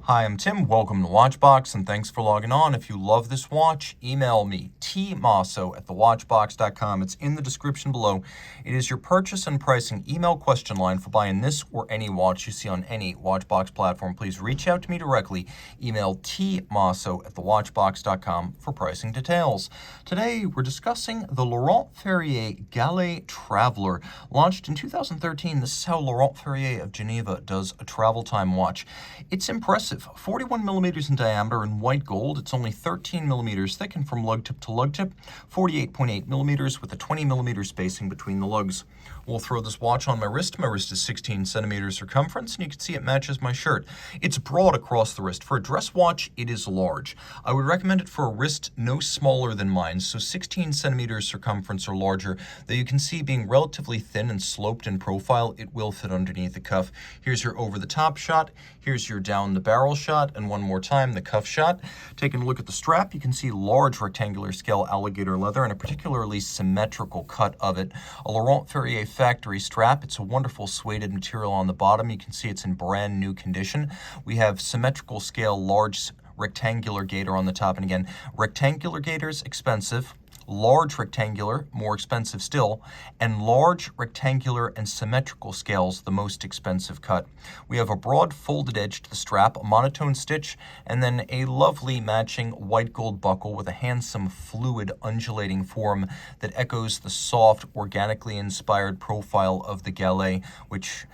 Hi, I'm Tim. Welcome to Watchbox, and thanks for logging on. If you love this watch, email me, tmosso@thewatchbox.com. It's in the description below. It is your purchase and pricing email question line for buying this or any watch you see on any Watchbox platform. Please reach out to me directly. Email tmosso@thewatchbox.com for pricing details. Today, we're discussing the Laurent Ferrier Galet Traveller. Launched in 2013, this is how Laurent Ferrier of Geneva does a travel time watch. It's impressive. 41 millimeters in diameter in white gold. It's only 13 millimeters thick, and from lug tip to lug tip, 48.8 millimeters with a 20 millimeter spacing between the lugs. We'll throw this watch on my wrist. My wrist is 16 centimeters circumference, and you can see it matches my shirt. It's broad across the wrist. For a dress watch, it is large. I would recommend it for a wrist no smaller than mine, so 16 centimeters circumference or larger. Though you can see being relatively thin and sloped in profile, it will fit underneath the cuff. Here's your over-the-top shot. Here's your down the barrel shot, and one more time the cuff shot. Taking a look at the strap, you can see large rectangular scale alligator leather and a particularly symmetrical cut of it. A Laurent Ferrier factory strap. It's a wonderful suede material on the bottom. You can see it's in brand new condition. We have symmetrical scale large rectangular gator on the top, and again, rectangular gators expensive, large rectangular, more expensive still, and large rectangular and symmetrical scales, the most expensive cut. We have a broad folded edge to the strap, a monotone stitch, and then a lovely matching white gold buckle with a handsome fluid undulating form that echoes the soft, organically inspired profile of the Galet, which,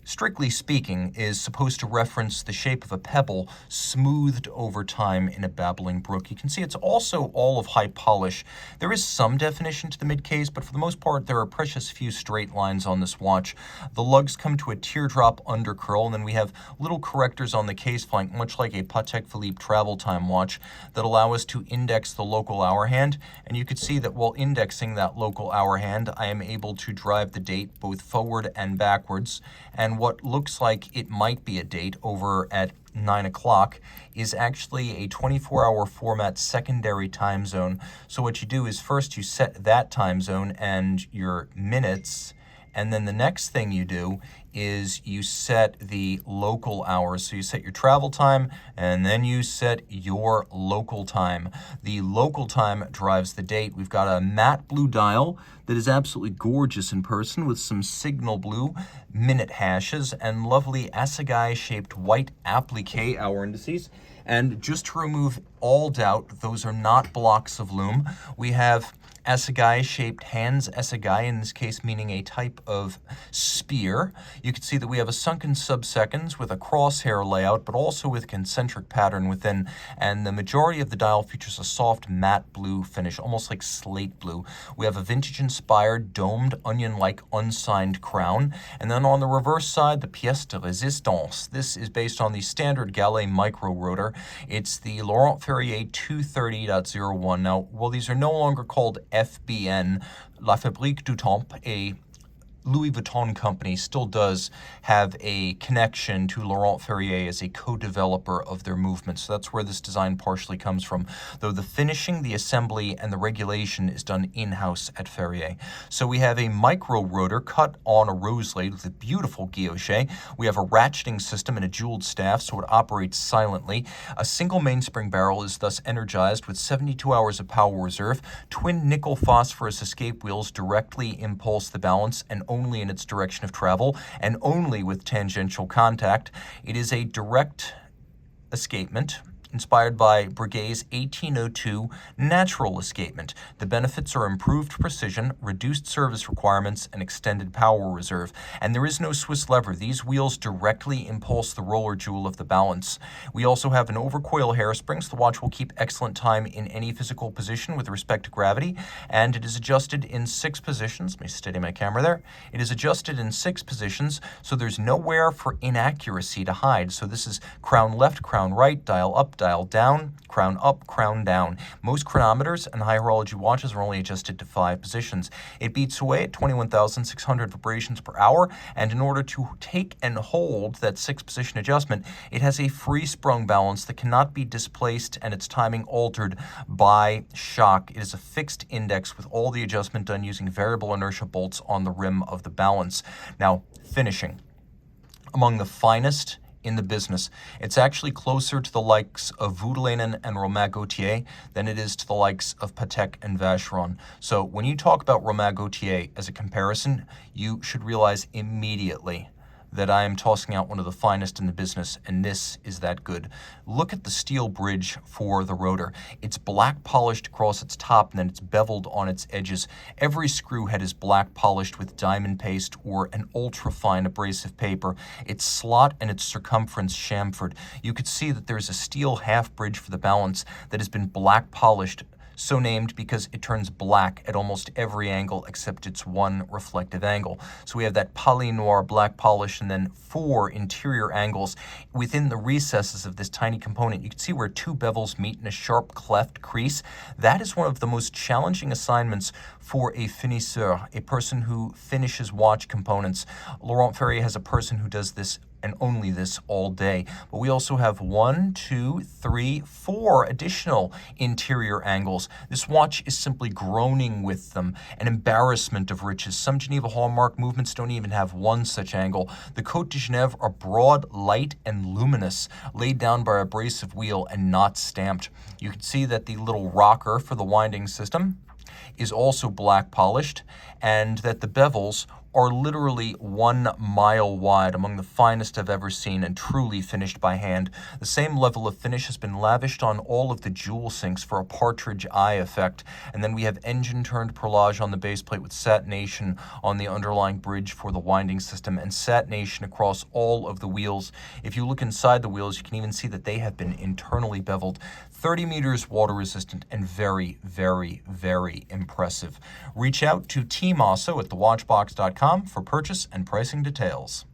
strictly speaking, is supposed to reference the shape of a pebble smoothed over time in a babbling brook. You can see it's also all of high polish. There is some definition to the mid-case, but for the most part, there are precious few straight lines on this watch. The lugs come to a teardrop undercurl, and then we have little correctors on the case flank, much like a Patek Philippe travel time watch, that allow us to index the local hour hand. And you can see that while indexing that local hour hand, I am able to drive the date both forward and backwards. And what looks like it might be a date over at 9 o'clock is actually a 24-hour format secondary time zone. So what you do is first you set that time zone and your minutes, and then the next thing you do is you set the local hours. So you set your travel time, and then you set your local time. The local time drives the date. We've got a matte blue dial that is absolutely gorgeous in person with some signal blue minute hashes and lovely assegai-shaped white applique hour indices. And just to remove all doubt, those are not blocks of loom. We have assegai-shaped hands, assegai in this case meaning a type of spear. You can see that we have a sunken subseconds with a crosshair layout, but also with concentric pattern within, and the majority of the dial features a soft matte blue finish, almost like slate blue. We have a vintage-inspired, domed, onion-like unsigned crown, and then on the reverse side, the pièce de résistance. This is based on the standard Galet micro-rotor. It's the Laurent Ferrier 230.01. Now, while these are no longer called FBN, La Fabrique du Temps, a Louis Vuitton company, still does have a connection to Laurent Ferrier as a co-developer of their movement. So that's where this design partially comes from, though the finishing, the assembly, and the regulation is done in-house at Ferrier. So we have a micro-rotor cut on a rose lathe with a beautiful guilloche. We have a ratcheting system and a jeweled staff, so it operates silently. A single mainspring barrel is thus energized with 72 hours of power reserve. Twin nickel phosphorus escape wheels directly impulse the balance and only in its direction of travel, and only with tangential contact. It is a direct escapement inspired by Breguet's 1802 natural escapement. The benefits are improved precision, reduced service requirements, and extended power reserve. And there is no Swiss lever. These wheels directly impulse the roller jewel of the balance. We also have an overcoil hairspring, so the watch will keep excellent time in any physical position with respect to gravity, and it is adjusted in 6 positions. Let me steady my camera there. It is adjusted in 6 positions, so there's nowhere for inaccuracy to hide. So this is crown left, crown right, dial up, dial down, crown up, crown down. Most chronometers and high horology watches are only adjusted to 5 positions. It beats away at 21,600 vibrations per hour, and in order to take and hold that 6-position adjustment, it has a free sprung balance that cannot be displaced and its timing altered by shock. It is a fixed index with all the adjustment done using variable inertia bolts on the rim of the balance. Now, finishing. Among the finest in the business. It's actually closer to the likes of Voutilainen and Romain Gauthier than it is to the likes of Patek and Vacheron. So when you talk about Romain Gauthier as a comparison, you should realize immediately that I am tossing out one of the finest in the business, and this is that good. Look at the steel bridge for the rotor. It's black polished across its top, and then it's beveled on its edges. Every screw head is black polished with diamond paste or an ultra-fine abrasive paper. Its slot and its circumference chamfered. You could see that there's a steel half bridge for the balance that has been black polished, so named because it turns black at almost every angle except its one reflective angle. So we have that poly noir black polish and then 4 interior angles. Within the recesses of this tiny component, you can see where 2 bevels meet in a sharp cleft crease. That is one of the most challenging assignments for a finisseur, a person who finishes watch components. Laurent Ferrier has a person who does this and only this all day. But we also have 1, 2, 3, 4 additional interior angles. This watch is simply groaning with them, an embarrassment of riches. Some Geneva hallmark movements don't even have one such angle. The Côte de Genève are broad, light, and luminous, laid down by a abrasive wheel and not stamped. You can see that the little rocker for the winding system is also black polished, and that the bevels are literally 1 mile wide, among the finest I've ever seen and truly finished by hand. The same level of finish has been lavished on all of the jewel sinks for a partridge eye effect. And then we have engine-turned perlage on the base plate with satination on the underlying bridge for the winding system and satination across all of the wheels. If you look inside the wheels, you can even see that they have been internally beveled. 30 meters water resistant and very, very, very impressive. Reach out to Team Mosso at thewatchbox.com for purchase and pricing details.